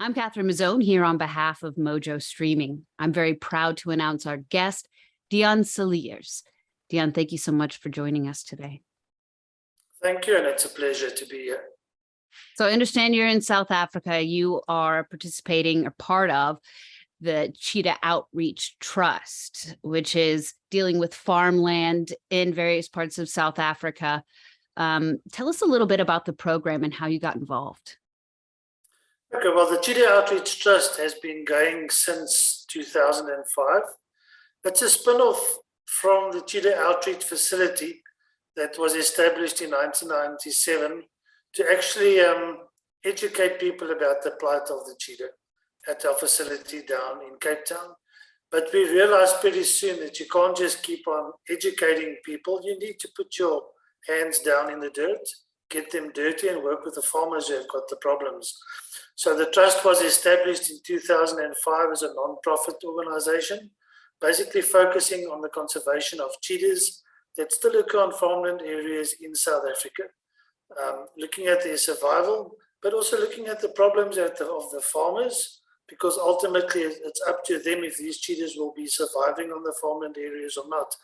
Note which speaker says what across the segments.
Speaker 1: I'm Catherine Mazzone here on behalf of MojoStreaming. I'm very proud to announce our guest, Dion Cilliers. Dion, thank you so much for joining us today.
Speaker 2: Thank you, and it's a pleasure to be here.
Speaker 1: So I understand you're in South Africa. You are participating or part of the Cheetah Outreach Trust, which is dealing with farmland in various parts of South Africa. Tell us a little bit about the program and how you got involved.
Speaker 2: Okay, well, the Cheetah Outreach Trust has been going since 2005. It's a spin-off from the Cheetah Outreach Facility that was established in 1997 to actually educate people about the plight of the cheetah at our facility down in Cape Town. But we realized pretty soon that you can't just keep on educating people. You need to put your hands down in the dirt, get them dirty, and work with the farmers who have got the problems. So the trust was established in 2005 as a non-profit organization, basically focusing on the conservation of cheetahs that still occur on farmland areas in South Africa, looking at their survival, but also looking at the problems of the farmers, because ultimately it's up to them if these cheetahs will be surviving on the farmland areas or not,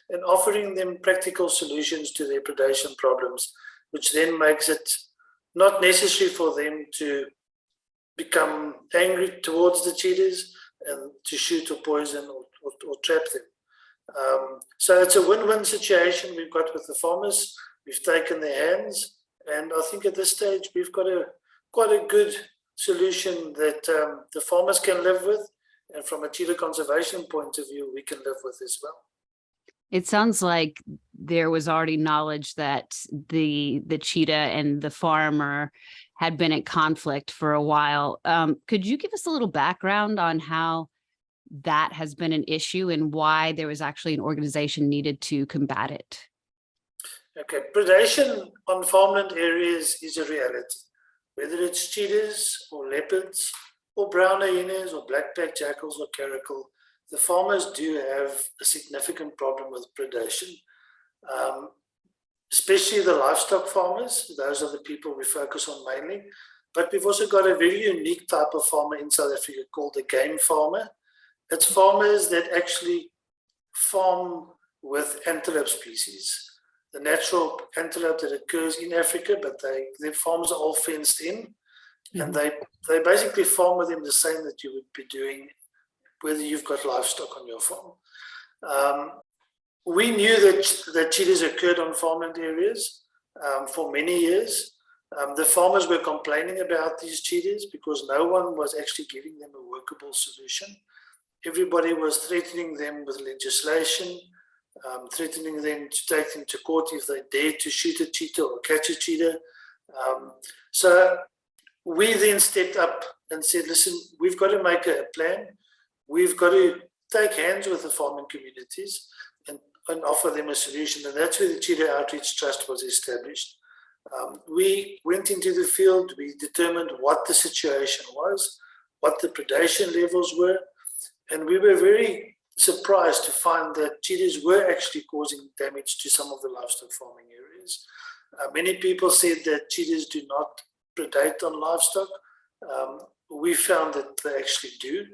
Speaker 2: and offering them practical solutions to their predation problems, which then makes it not necessary for them to become angry towards the cheetahs and to shoot or poison or trap them. So it's a win-win situation we've got with the farmers. We've taken their hands, and I think at this stage we've got quite a good solution that the farmers can live with, and from a cheetah conservation point of view, we can live with as well.
Speaker 1: It sounds like there was already knowledge that the cheetah and the farmer had been at conflict for a while. Could you give us a little background on how that has been an issue and why there was actually an organization needed to combat it?
Speaker 2: Okay, predation on farmland areas is a reality. Whether it's cheetahs or leopards or brown hyenas or black-backed jackals or caracal, the farmers do have a significant problem with predation, especially the livestock farmers. Those are the people we focus on mainly. But we've also got a very unique type of farmer in South Africa called the game farmer. It's farmers that actually farm with antelope species, the natural antelope that occurs in Africa, but their farms are all fenced in, and they basically farm with them the same that you would be doing whether you've got livestock on your farm. We knew that cheetahs occurred on farmland areas for many years. The farmers were complaining about these cheetahs because no one was actually giving them a workable solution. Everybody was threatening them with legislation, threatening them to take them to court if they dared to shoot a cheetah or catch a cheetah. So we then stepped up and said, listen, we've got to make a plan. We've got to take hands with the farming communities and offer them a solution. And that's where the Cheetah Outreach Trust was established. We went into the field, we determined what the situation was, what the predation levels were, and we were very surprised to find that cheetahs were actually causing damage to some of the livestock farming areas. Many people said that cheetahs do not predate on livestock. We found that they actually do.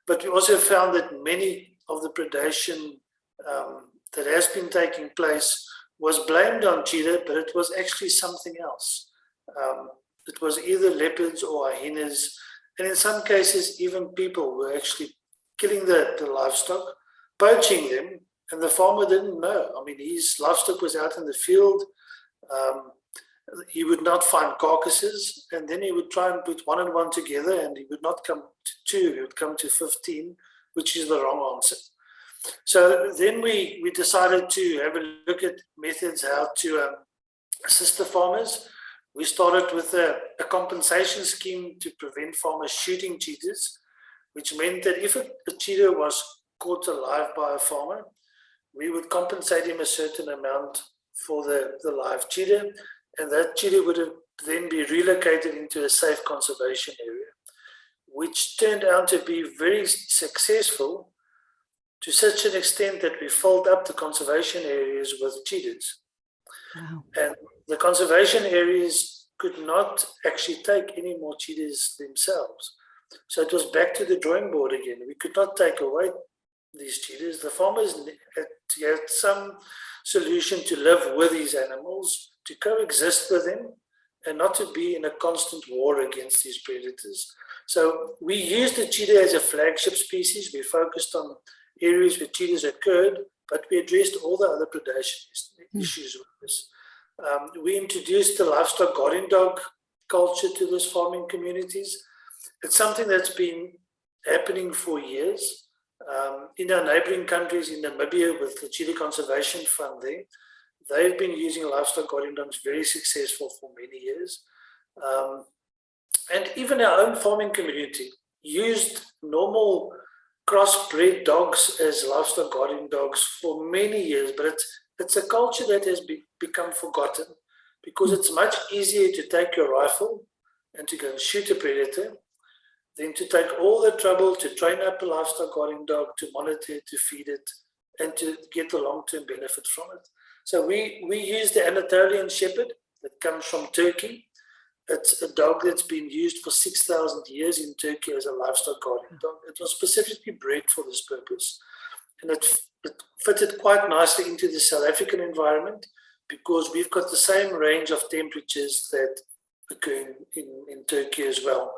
Speaker 2: But we also found that many of the predation that has been taking place was blamed on cheetah, but it was actually something else. It was either leopards or hyenas, and in some cases, even people were actually killing the livestock, poaching them, and the farmer didn't know. I mean, his livestock was out in the field. He would not find carcasses, and then he would try and put one and one together, and he would not come to 2, he would come to 15, which is the wrong answer. So then we decided to have a look at methods how to assist the farmers. We started with a compensation scheme to prevent farmers shooting cheetahs, which meant that if a cheetah was caught alive by a farmer, we would compensate him a certain amount for the live cheetah, and that cheetah would then be relocated into a safe conservation area, which turned out to be very successful to such an extent that we filled up the conservation areas with cheetahs.
Speaker 1: Wow.
Speaker 2: And the conservation areas could not actually take any more cheetahs themselves. So it was back to the drawing board again. We could not take away these cheetahs. The farmers had some solution to live with these animals, to coexist with them, and not to be in a constant war against these predators. So we used the cheetah as a flagship species. We focused on areas where cheetahs occurred, but we addressed all the other predation issues with this. We introduced the livestock guardian dog culture to these farming communities. It's something that's been happening for years. In our neighboring countries, in Namibia, with the Cheetah Conservation Fund there, they've been using livestock guardian dogs very successful for many years. And even our own farming community used normal crossbred dogs as livestock guardian dogs for many years, but it's a culture that has become forgotten because it's much easier to take your rifle and to go and shoot a predator than to take all the trouble to train up a livestock guardian dog, to monitor it, to feed it, and to get the long-term benefit from it. So we use the Anatolian Shepherd that comes from Turkey. It's a dog that's been used for 6,000 years in Turkey as a livestock guardian dog. It was specifically bred for this purpose. And it fitted quite nicely into the South African environment because we've got the same range of temperatures that occur in Turkey as well.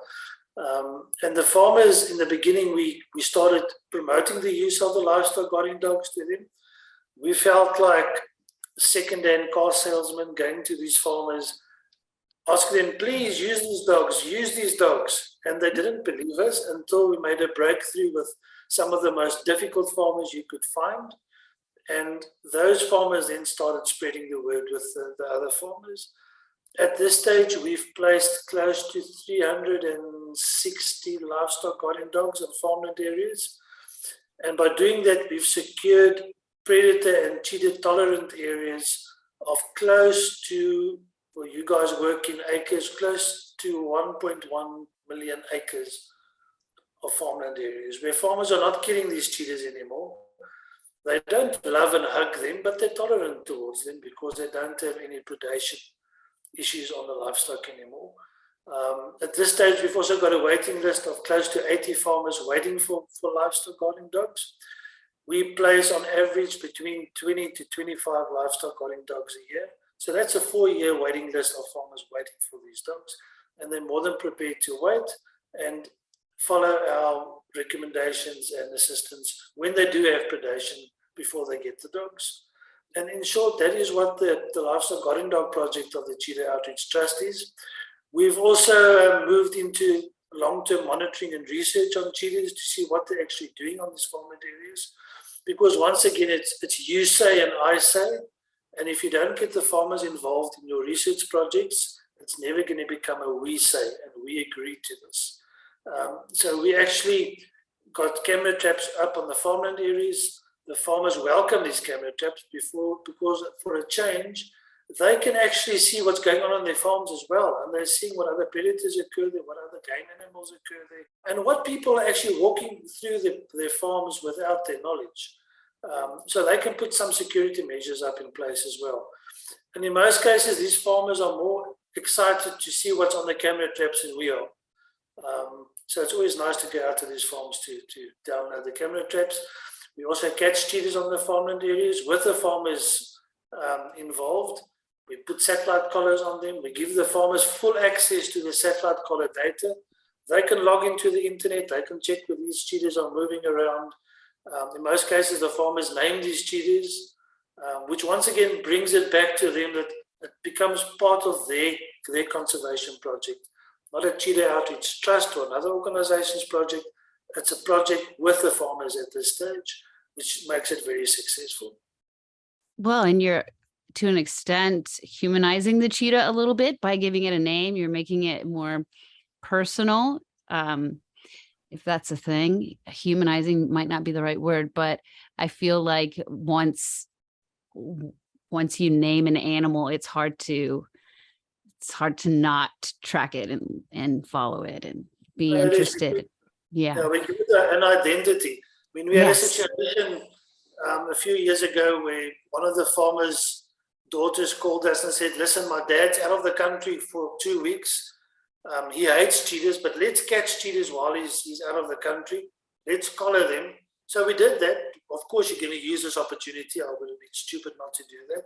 Speaker 2: And the farmers, in the beginning, we started promoting the use of the livestock guardian dogs to them. We felt like second-hand car salesmen going to these farmers, asking them, please use these dogs. And they didn't believe us until we made a breakthrough with some of the most difficult farmers you could find. And those farmers then started spreading the word with the other farmers. At this stage, we've placed close to 360 livestock guardian dogs in farmland areas. And by doing that, we've secured predator and cheetah tolerant areas of close to, well, you guys work in acres, close to 1.1 million acres of farmland areas where farmers are not killing these cheetahs anymore. They don't love and hug them, but they're tolerant towards them because they don't have any predation issues on the livestock anymore. At this stage, we've also got a waiting list of close to 80 farmers waiting for livestock guardian dogs. We place on average between 20 to 25 livestock guardian dogs a year. So that's a 4-year waiting list of farmers waiting for these dogs. And they're more than prepared to wait and follow our recommendations and assistance when they do have predation before they get the dogs. And in short, that is what the Livestock Guardian Dog project of the Cheetah Outreach Trust is. We've also moved into long-term monitoring and research on cheetahs to see what they're actually doing on these farmland areas. Because once again, it's you say and I say. And if you don't get the farmers involved in your research projects, it's never going to become a we say, and we agree to this. So we actually got camera traps up on the farmland areas. The farmers welcome these camera traps because for a change, they can actually see what's going on their farms as well. And they're seeing what other predators occur there, what other game animals occur there, and what people are actually walking through their farms without their knowledge. So they can put some security measures up in place as well. And in most cases, these farmers are more excited to see what's on the camera traps than we are. So it's always nice to go out to these farms to download the camera traps. We also catch cheetahs on the farmland areas with the farmers involved. We put satellite collars on them. We give the farmers full access to the satellite collar data. They can log into the internet. They can check where these cheetahs are moving around. In most cases, the farmers name these cheetahs, which once again brings it back to them that it becomes part of their conservation project. Not a Cheetah Outreach Trust or another organization's project. It's a project with the farmers at this stage, which makes it very successful.
Speaker 1: Well, and you're, to an extent, humanizing the cheetah a little bit by giving it a name. You're making it more personal. If that's a thing, humanizing might not be the right word, but I feel like once you name an animal, it's hard to not track it and follow it and be interested. Yeah,
Speaker 2: we give it an identity. I mean, we had a situation a few years ago where one of the farmers' daughters called us and said, listen, my dad's out of the country for 2 weeks. He hates cheetahs, but let's catch cheetahs while he's out of the country. Let's collar them. So we did that. Of course, you're going to use this opportunity. I would have been stupid not to do that.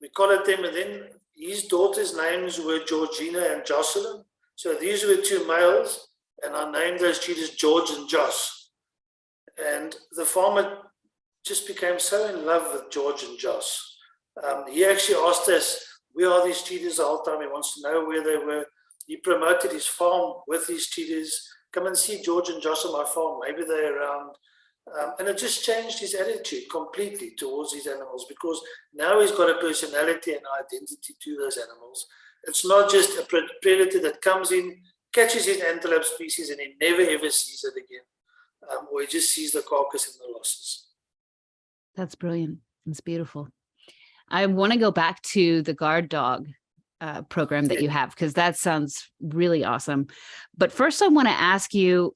Speaker 2: We collared them, and then his daughters' names were Georgina and Jocelyn. So these were two males, and I named those cheetahs George and Joss. And the farmer just became so in love with George and Joss. He actually asked us, where are these cheetahs the whole time? He wants to know where they were. He promoted his farm with these cheetahs. Come and see George and Joss on my farm. Maybe they're around. And it just changed his attitude completely towards these animals, because now he's got a personality and identity to those animals. It's not just a predator that comes in, catches his antelope species, and he never ever sees it again, or he just sees the carcass and the losses.
Speaker 1: That's brilliant. It's beautiful. I want to go back to the guard dog program that you have, because that sounds really awesome. But first, I want to ask you,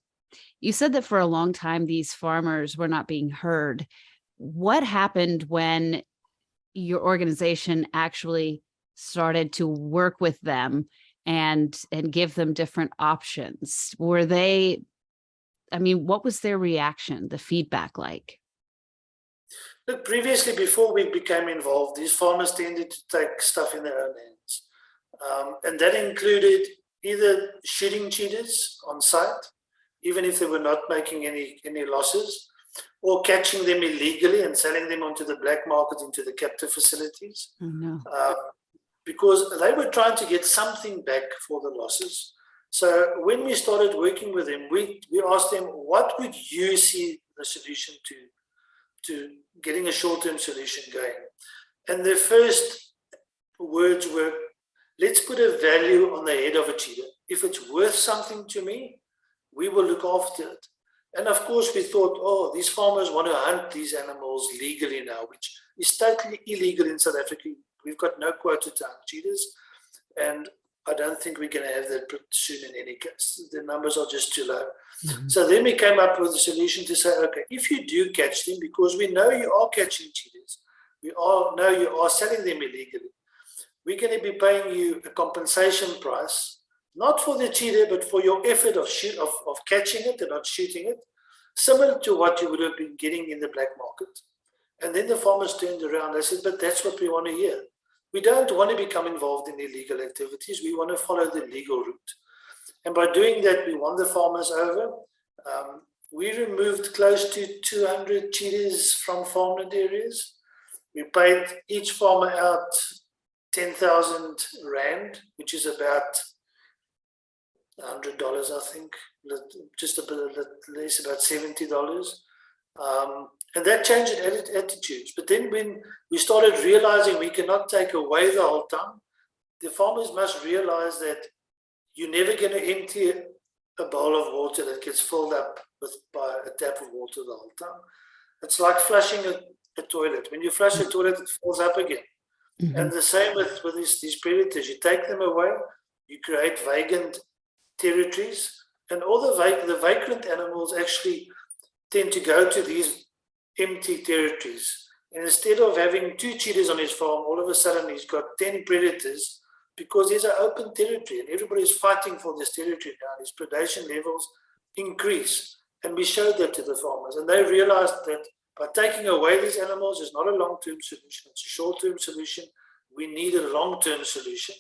Speaker 1: you said that for a long time, these farmers were not being heard. What happened when your organization actually started to work with them and give them different options? Were they, I mean, what was their reaction, the feedback like?
Speaker 2: Look, previously, before we became involved, these farmers tended to take stuff in their own hands. And that included either shooting cheetahs on site, even if they were not making any losses, or catching them illegally and selling them onto the black market into the captive facilities.
Speaker 1: Oh, no.
Speaker 2: Because they were trying to get something back for the losses. So when we started working with them, we asked them, what would you see the solution to getting a short-term solution going? And their first words were, let's put a value on the head of a cheetah. If it's worth something to me, we will look after it. And of course, we thought, oh, these farmers want to hunt these animals legally now, which is totally illegal in South Africa. We've got no quota to hunt cheetahs, and I don't think we're going to have that soon in any case. The numbers are just too low. Mm-hmm. So then we came up with a solution to say, okay, if you do catch them, because we know you are catching cheetahs, we know you are selling them illegally, we're going to be paying you a compensation price, not for the cheetah, but for your effort of catching it and not shooting it, similar to what you would have been getting in the black market. And then the farmers turned around. They said, but that's what we want to hear. We don't want to become involved in illegal activities. We want to follow the legal route. And by doing that, we won the farmers over. We removed close to 200 cheetahs from farmland areas. We paid each farmer out 10,000 Rand, which is about $100, I think, just a bit less, about $70. And that changed attitudes. But then when we started realizing we cannot take away the whole time, the farmers must realize that you're never going to empty a bowl of water that gets filled up by a tap of water the whole time. It's like flushing a toilet. When you flush a toilet, it fills up again. Mm-hmm. And the same with these predators. You take them away, you create vacant territories, and all the vagrant animals actually tend to go to these empty territories. And instead of having 2 cheetahs on his farm, all of a sudden he's got 10 predators, because there's an open territory and everybody's fighting for this territory now. His predation levels increase. And we showed that to the farmers, and they realized that by taking away these animals is not a long-term solution, it's a short-term solution. We need a long-term solution,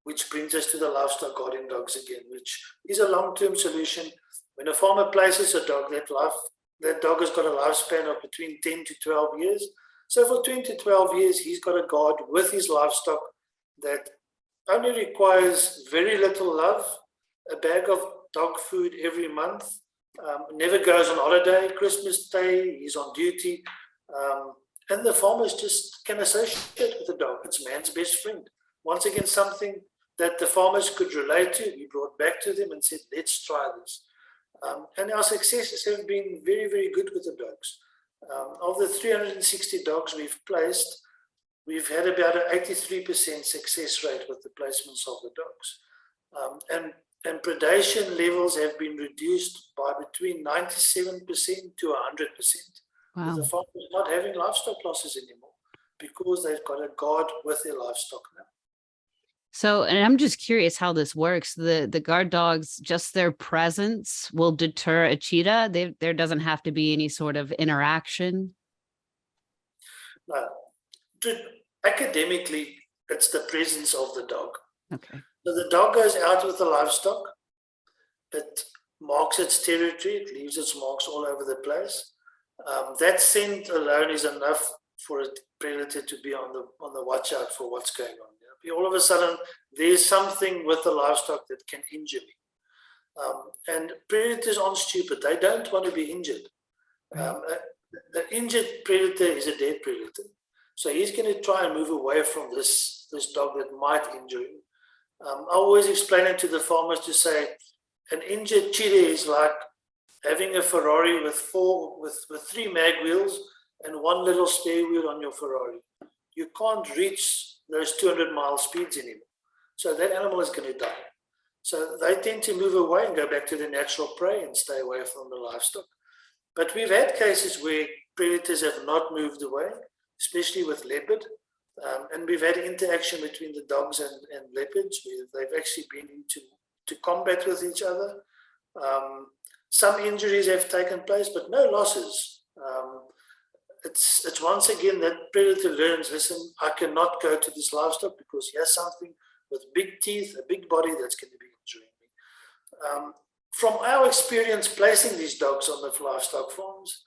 Speaker 2: which brings us to the livestock guardian dogs again, which is a long-term solution. When a farmer places a dog, that dog has got a lifespan of between 10 to 12 years. So for 10 to 12 years, he's got a guard with his livestock that only requires very little love, a bag of dog food every month, never goes on holiday. Christmas Day, he's on duty. And the farmers just can associate with the dog. It's man's best friend. Once again, something that the farmers could relate to, we brought back to them and said, let's try this. And our successes have been very, very good with the dogs. Of the 360 dogs we've placed, we've had about an 83% success rate with the placements of the dogs. And predation levels have been reduced by between 97% to 100%. Wow. The farmers are not having livestock losses anymore because they've got a guard with their livestock now.
Speaker 1: So, and I'm just curious how this works. The guard dogs, just their presence will deter a cheetah. There doesn't have to be any sort of interaction.
Speaker 2: No, academically, it's the presence of the dog.
Speaker 1: Okay.
Speaker 2: So the dog goes out with the livestock. It marks its territory. It leaves its marks all over the place. That scent alone is enough for a predator to be on the watch out for what's going on. All of a sudden, there's something with the livestock that can injure me. And predators aren't stupid. They don't want to be injured. The injured predator is a dead predator. So he's going to try and move away from this dog that might injure him. I always explain it to the farmers to say, an injured cheetah is like having a Ferrari with three mag wheels and one little spare wheel on your Ferrari. You can't reach those 200-mile speeds anymore. So that animal is going to die. So they tend to move away and go back to their natural prey and stay away from the livestock. But we've had cases where predators have not moved away, especially with leopard. And we've had interaction between the dogs and leopards where they've actually been into combat with each other. Some injuries have taken place, but no losses. It's once again that predator learns, listen, I cannot go to this livestock because he has something with big teeth, a big body that's going to be injuring me. From our experience placing these dogs on the livestock farms,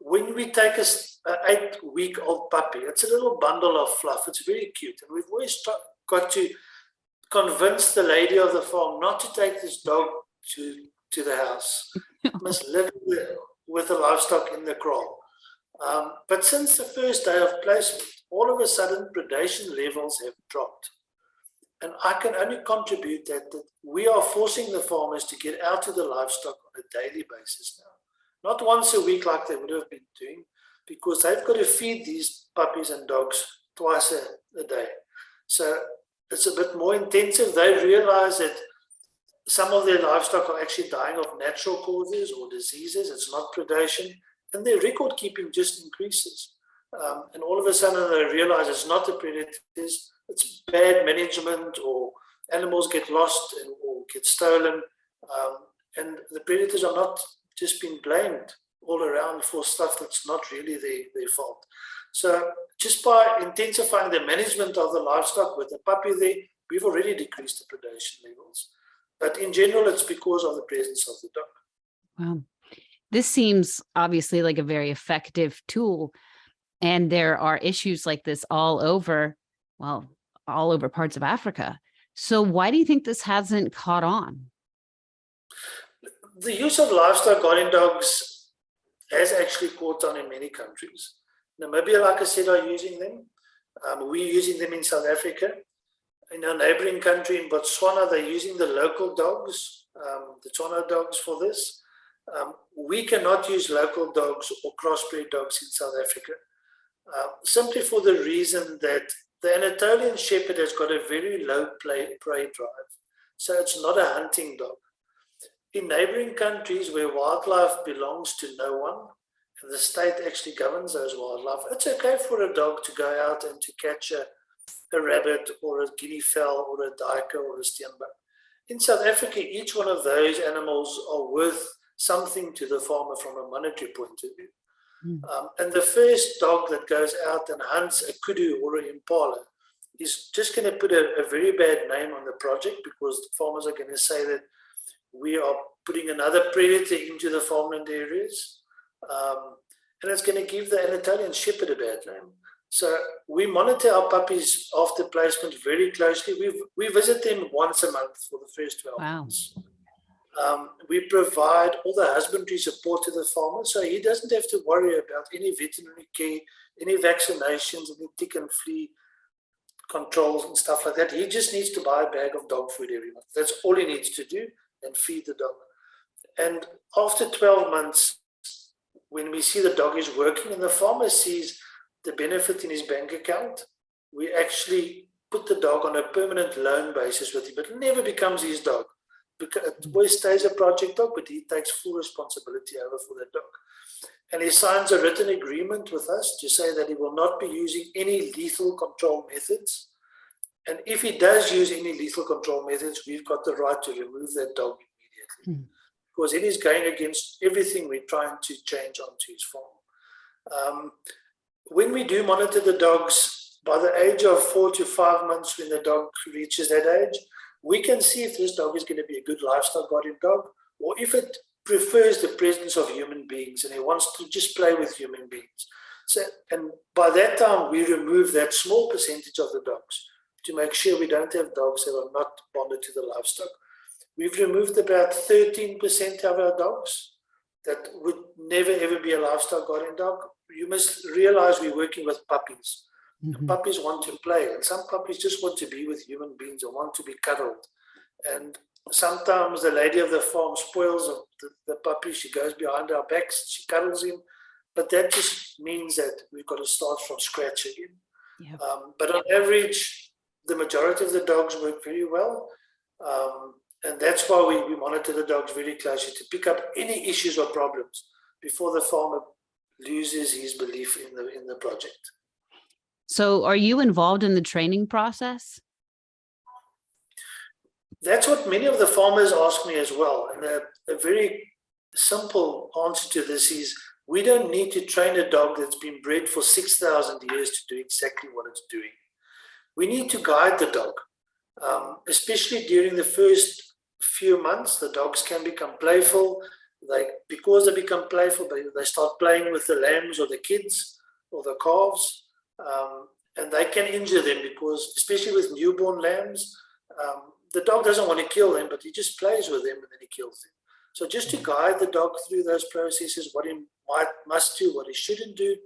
Speaker 2: when we take an 8-week-old puppy, it's a little bundle of fluff. It's very cute. And we've always got to convince the lady of the farm not to take this dog to the house. It must live with the livestock in the kraal. But since the first day of placement, all of a sudden predation levels have dropped. And I can only contribute that we are forcing the farmers to get out to the livestock on a daily basis now. Not once a week like they would have been doing, because they've got to feed these puppies and dogs twice a day. So it's a bit more intensive. They realize that some of their livestock are actually dying of natural causes or diseases. It's not predation. And their record keeping just increases. And all of a sudden they realize it's not the predators, it's bad management, or animals get lost or get stolen. And the predators are not just being blamed all around for stuff that's not really their fault. So just by intensifying the management of the livestock with the puppy there, we've already decreased the predation levels. But in general, it's because of the presence of the dog.
Speaker 1: Wow. This seems obviously like a very effective tool. And there are issues like this all over parts of Africa. So why do you think this hasn't caught on?
Speaker 2: The use of livestock guardian dogs has actually caught on in many countries. Namibia, like I said, are using them. We're using them in South Africa. In our neighboring country, in Botswana, they're using the local dogs, the Tswana dogs for this. We cannot use local dogs or crossbred dogs in South Africa, simply for the reason that the Anatolian Shepherd has got a very low prey drive. So it's not a hunting dog. In neighboring countries where wildlife belongs to no one, and the state actually governs those wildlife, it's okay for a dog to go out and to catch a rabbit or a guinea fowl or a duiker or a steenbok. In South Africa, each one of those animals are worth something to the farmer from a monetary point of view. And the first dog that goes out and hunts a kudu or an impala is just going to put a very bad name on the project, because the farmers are going to say that we are putting another predator into the farmland areas. And it's going to give the Anatolian Shepherd a bad name. So we monitor our puppies after placement very closely. We visit them once a month for the first 12 months. We provide all the husbandry support to the farmer, so he doesn't have to worry about any veterinary care, any vaccinations, any tick and flea controls and stuff like that. He just needs to buy a bag of dog food every month. That's all he needs to do, and feed the dog. And after 12 months, when we see the dog is working and the farmer sees the benefit in his bank account, we actually put the dog on a permanent loan basis with him. But it never becomes his dog. It always stays a project dog, but he takes full responsibility over for that dog. And he signs a written agreement with us to say that he will not be using any lethal control methods, And if he does use any lethal control methods, we've got the right to remove that dog immediately. Because it is going against everything we're trying to change onto his farm. When we do monitor the dogs, by the age of 4 to 5 months, when the dog reaches that age, we can see if this dog is going to be a good livestock guardian dog, or if it prefers the presence of human beings and it wants to just play with human beings. So, and by that time, we remove that small percentage of the dogs to make sure we don't have dogs that are not bonded to the livestock. We've removed about 13% of our dogs that would never ever be a livestock guardian dog. You must realize we're working with puppies. Puppies want to play, and some puppies just want to be with human beings or want to be cuddled. And sometimes the lady of the farm spoils the puppy. She goes behind our backs, she cuddles him, but that just means that we've got to start from scratch again. Yep. But on average, the majority of the dogs work very well, and that's why we monitor the dogs very closely to pick up any issues or problems before the farmer loses his belief in the project.
Speaker 1: So are you involved in the training process?
Speaker 2: That's what many of the farmers ask me as well. And a very simple answer to this is we don't need to train a dog that's been bred for 6,000 years to do exactly what it's doing. We need to guide the dog, especially during the first few months. The dogs can become playful. Because they become playful, they start playing with the lambs or the kids or the calves. And they can injure them because, especially with newborn lambs, the dog doesn't want to kill them, but he just plays with them and then he kills them. So just to guide the dog through those processes, what he must do, what he shouldn't do,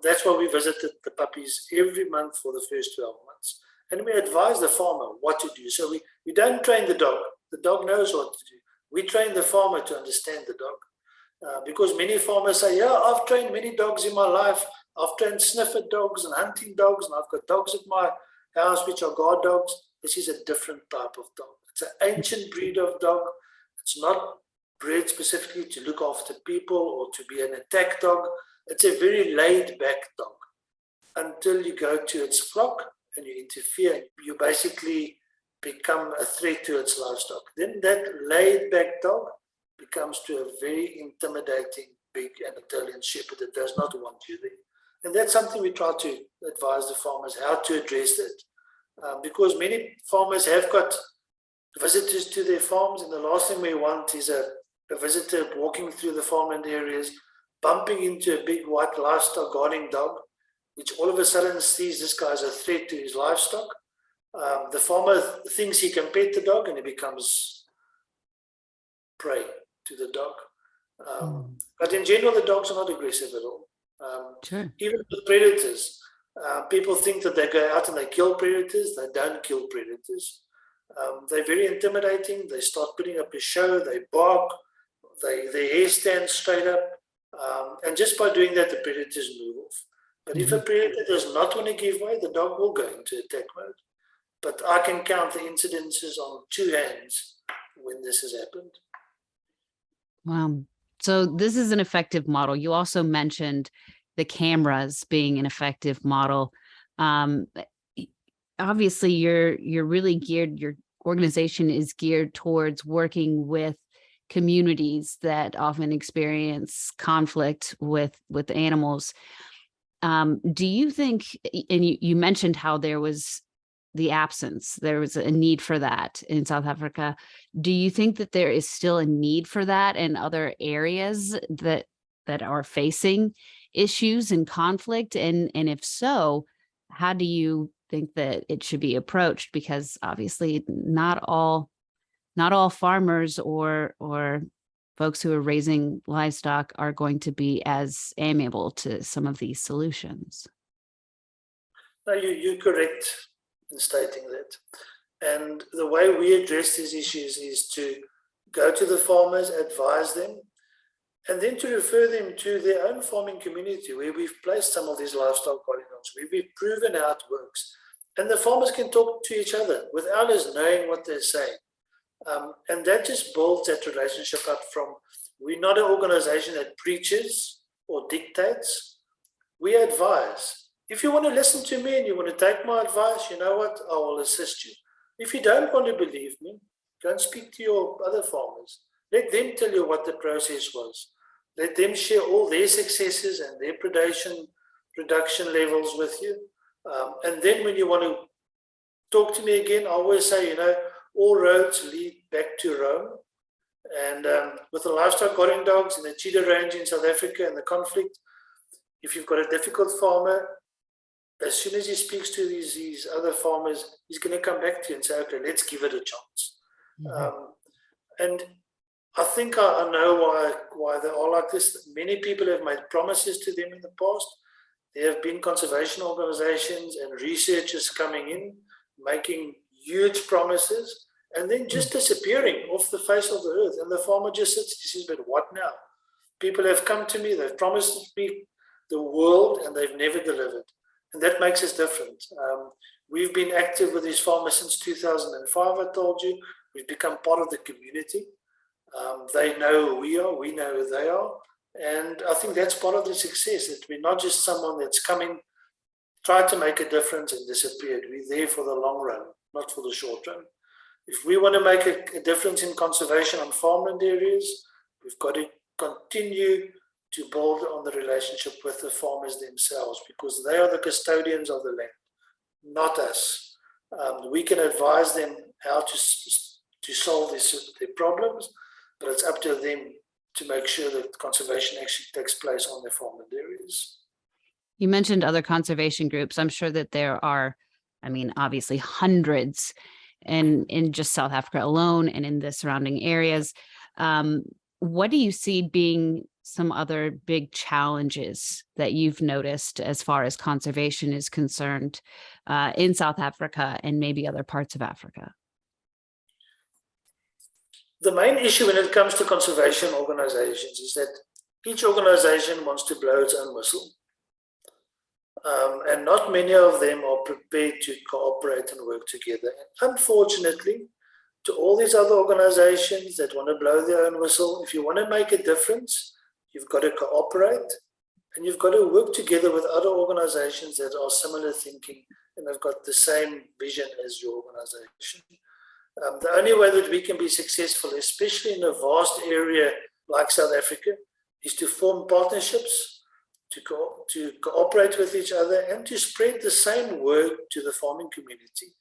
Speaker 2: that's why we visited the puppies every month for the first 12 months. And we advise the farmer what to do. So we don't train the dog. The dog knows what to do. We train the farmer to understand the dog. Because many farmers say, yeah, I've trained many dogs in my life. I've trained sniffer dogs and hunting dogs, and I've got dogs at my house which are guard dogs. This is a different type of dog. It's an ancient breed of dog. It's not bred specifically to look after people or to be an attack dog. It's a very laid-back dog until you go to its flock and you interfere. You basically become a threat to its livestock. Then that laid-back dog becomes to a very intimidating, big Anatolian shepherd that does not want you there. And that's something we try to advise the farmers how to address that. Because many farmers have got visitors to their farms, and the last thing we want is a visitor walking through the farmland areas, bumping into a big white livestock guarding dog, which all of a sudden sees this guy as a threat to his livestock. The farmer thinks he can pet the dog and he becomes prey to the dog. But in general, the dogs are not aggressive at all. Sure. Even with predators, people think that they go out and they kill predators. They don't kill predators. They're very intimidating. They start putting up a show. They bark. Their hair stands straight up. And just by doing that, the predators move off. But if a predator does not want to give way, the dog will go into attack mode. But I can count the incidences on 2 hands when this has happened.
Speaker 1: Wow. So this is an effective model. You also mentioned the cameras being an effective model. Obviously, you're really geared, your organization is geared towards working with communities that often experience conflict with animals. Do you think, and you mentioned how there was a need for that in South Africa. Do you think that there is still a need for that in other areas that are facing issues and conflict? And if so, how do you think that it should be approached? Because obviously not all farmers or folks who are raising livestock are going to be as amiable to some of these solutions.
Speaker 2: No, you're correct in stating that. And the way we address these issues is to go to the farmers, advise them, and then to refer them to their own farming community where we've placed some of these livestock corridors, where we've proven how it works. And the farmers can talk to each other without us knowing what they're saying. And that just builds that relationship up from, we're not an organization that preaches or dictates. We advise. If you want to listen to me and you want to take my advice, you know what? I will assist you. If you don't want to believe me, go and speak to your other farmers. Let them tell you what the process was. Let them share all their successes and their production levels with you. And then when you want to talk to me again, I always say, all roads lead back to Rome. And with the livestock guarding dogs and the cheetah range in South Africa and the conflict, if you've got a difficult farmer, as soon as he speaks to these other farmers, he's going to come back to you and say, okay, let's give it a chance. Mm-hmm. And I think I know why they are like this. Many people have made promises to them in the past. There have been conservation organizations and researchers coming in, making huge promises, and then just disappearing off the face of the earth. And the farmer just sits and says, but what now? People have come to me, they've promised me the world, and they've never delivered. And that makes us different. We've been active with these farmers since 2005, I told you. We've become part of the community. They know who we are, we know who they are. And I think that's part of the success, that we're not just someone that's come in, tried to make a difference and disappeared. We're there for the long run, not for the short run. If we want to make a difference in conservation on farmland areas, we've got to continue to build on the relationship with the farmers themselves, because they are the custodians of the land, not us. We can advise them how to solve their problems, but it's up to them to make sure that conservation actually takes place on their farmland areas.
Speaker 1: You mentioned other conservation groups. I'm sure that there are, obviously hundreds in just South Africa alone and in the surrounding areas. What do you see being some other big challenges that you've noticed as far as conservation is concerned in South Africa and maybe other parts of Africa?
Speaker 2: The main issue when it comes to conservation organizations is that each organization wants to blow its own whistle. And not many of them are prepared to cooperate and work together. And unfortunately, to all these other organizations that want to blow their own whistle, if you want to make a difference, you've got to cooperate and you've got to work together with other organizations that are similar thinking and have got the same vision as your organization. The only way that we can be successful, especially in a vast area like South Africa, is to form partnerships, to cooperate with each other, and to spread the same word to the farming community.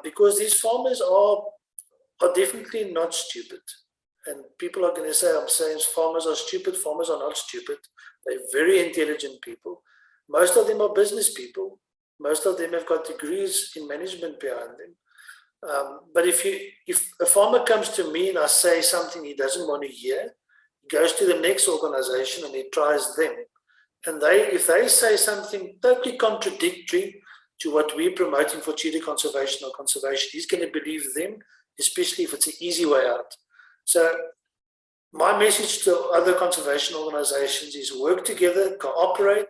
Speaker 2: Because these farmers are definitely not stupid. And people are going to say, I'm saying farmers are stupid. Farmers are not stupid. They're very intelligent people. Most of them are business people. Most of them have got degrees in management behind them. But if a farmer comes to me and I say something he doesn't want to hear, he goes to the next organization and he tries them. And if they say something totally contradictory to what we're promoting for cheetah conservation or conservation, he's going to believe them, especially if it's an easy way out. So my message to other conservation organizations is work together, cooperate.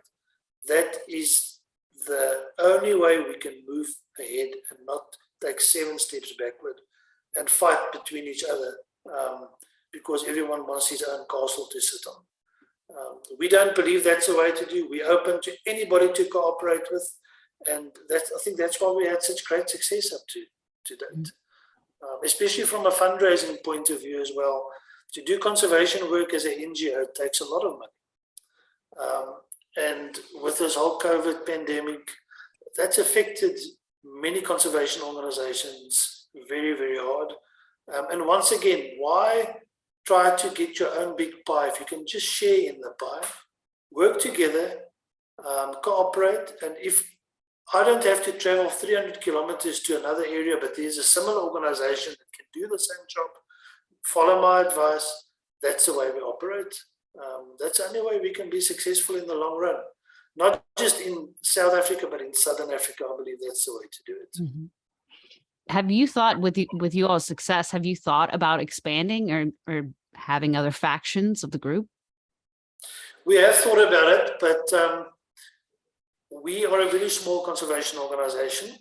Speaker 2: That is the only way we can move ahead and not take 7 steps backward and fight between each other because everyone wants his own castle to sit on. We don't believe that's the way to do. We're open to anybody to cooperate with, and I think that's why we had such great success up to date. Especially from a fundraising point of view as well. To do conservation work as an NGO takes a lot of money. And with this whole COVID pandemic, that's affected many conservation organizations very, very hard. And once again, why try to get your own big pie if you can just share in the pie, work together, cooperate, and if I don't have to travel 300 kilometers to another area, but there's a similar organization that can do the same job, follow my advice, that's the way we operate. That's the only way we can be successful in the long run. Not just in South Africa, but in Southern Africa, I believe that's the way to do it.
Speaker 1: Mm-hmm. Have you thought, with you all's success, have you thought about expanding or having other factions of the group?
Speaker 2: We have thought about it, but we are a very small conservation organization,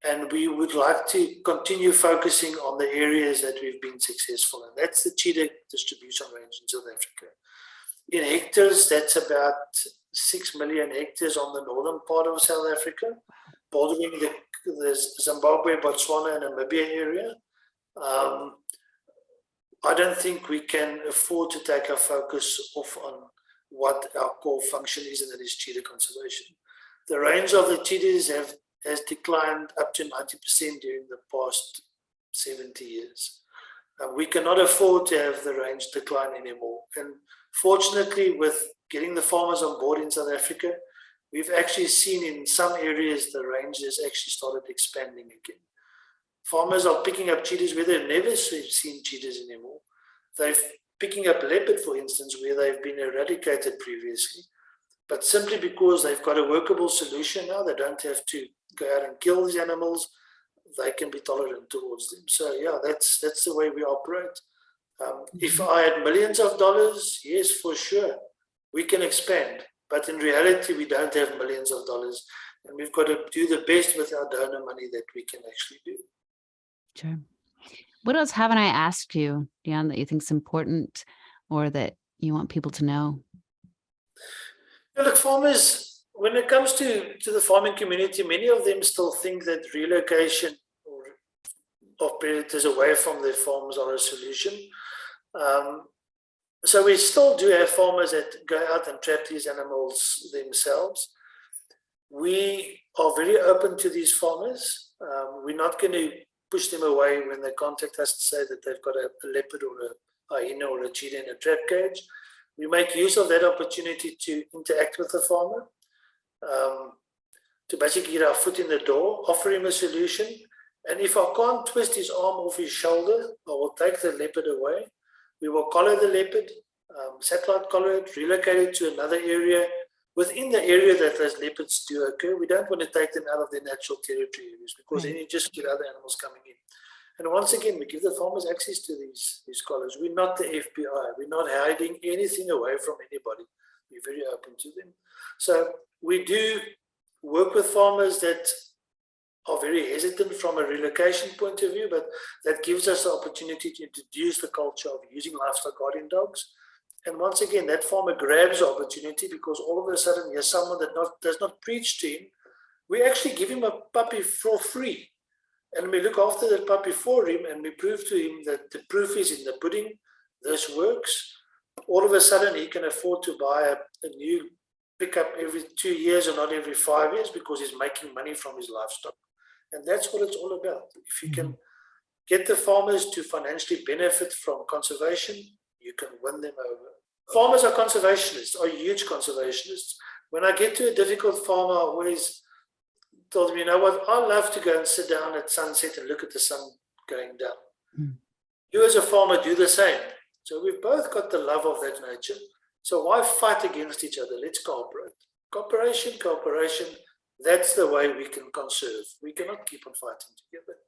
Speaker 2: and we would like to continue focusing on the areas that we've been successful in. That's the cheetah distribution range in South Africa. In hectares, that's about 6 million hectares on the northern part of South Africa, bordering the Zimbabwe, Botswana, and Namibia area. I don't think we can afford to take our focus off on what our core function is, and that is cheetah conservation. The range of the cheetahs has declined up to 90% during the past 70 years. We cannot afford to have the range decline anymore. And fortunately, with getting the farmers on board in South Africa, we've actually seen in some areas the range has actually started expanding again. Farmers are picking up cheetahs where they've never seen cheetahs anymore. They're picking up leopard, for instance, where they've been eradicated previously. But simply because they've got a workable solution now, they don't have to go out and kill these animals, they can be tolerant towards them. So yeah, that's the way we operate. If I had millions of dollars, yes, for sure, we can expand. But in reality, we don't have millions of dollars. And we've got to do the best with our donor money that we can actually do.
Speaker 1: Sure. What else haven't I asked you, Dion, that you think is important or that you want people to know?
Speaker 2: Look, farmers, when it comes to the farming community, many of them still think that relocation of predators away from their farms are a solution. So we still do have farmers that go out and trap these animals themselves. We are very open to these farmers. We're not going to push them away when they contact us to say that they've got a leopard or a hyena or a cheetah in a trap cage. We make use of that opportunity to interact with the farmer, to basically get our foot in the door, offer him a solution. And if I can't twist his arm off his shoulder, I will take the leopard away. We will collar the leopard, satellite collar it, relocate it to another area within the area that those leopards do occur. We don't want to take them out of their natural territory areas, because then you just get other animals coming in. And once again, we give the farmers access to these collars. We're not the FBI. We're not hiding anything away from anybody. We're very open to them. So we do work with farmers that are very hesitant from a relocation point of view, but that gives us the opportunity to introduce the culture of using livestock guardian dogs. And once again, that farmer grabs the opportunity because all of a sudden there's someone that does not preach to him. We actually give him a puppy for free. And we look after that puppy for him, and we prove to him that the proof is in the pudding. This works. All of a sudden, he can afford to buy a new pickup every 2 years and not every 5 years, because he's making money from his livestock. And that's what it's all about. If you can get the farmers to financially benefit from conservation, you can win them over. Farmers are conservationists, are huge conservationists. When I get to a difficult farmer, I always told him, you know what, I love to go and sit down at sunset and look at the sun going down. You as a farmer do the same. So we've both got the love of that nature. So why fight against each other? Let's cooperate. Cooperation, that's the way we can conserve. We cannot keep on fighting together.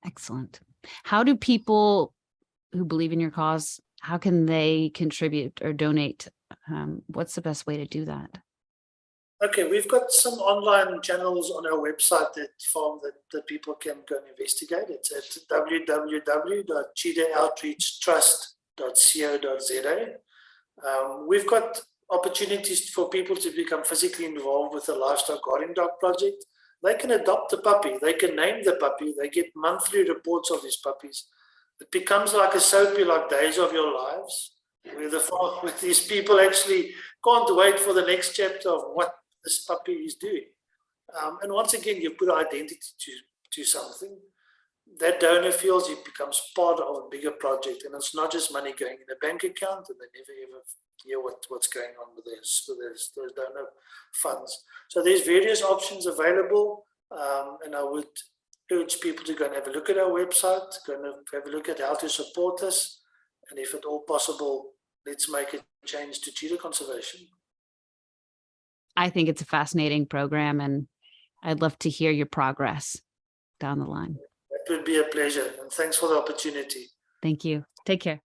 Speaker 1: Excellent. How do people who believe in your cause, how can they contribute or donate? What's the best way to do that?
Speaker 2: Okay, we've got some online channels on our website that people can go and investigate. It's at www.cheetahOutreachTrust.co.za. We've got opportunities for people to become physically involved with the Livestock Guardian Dog Project. They can adopt a puppy, they can name the puppy, they get monthly reports of these puppies. It becomes like a soapy, like Days of Your Lives, where these people actually can't wait for the next chapter of what this puppy is doing. And once again, you put identity to something. That donor feels it becomes part of a bigger project, and it's not just money going in a bank account and they never ever hear what's going on with those donor funds. So there's various options available, and I would urge people to go and have a look at our website, go and have a look at how to support us, and if at all possible, let's make a change to cheetah conservation.
Speaker 1: I think it's a fascinating program, and I'd love to hear your progress down the line.
Speaker 2: That would be a pleasure, and thanks for the opportunity.
Speaker 1: Thank you. Take care.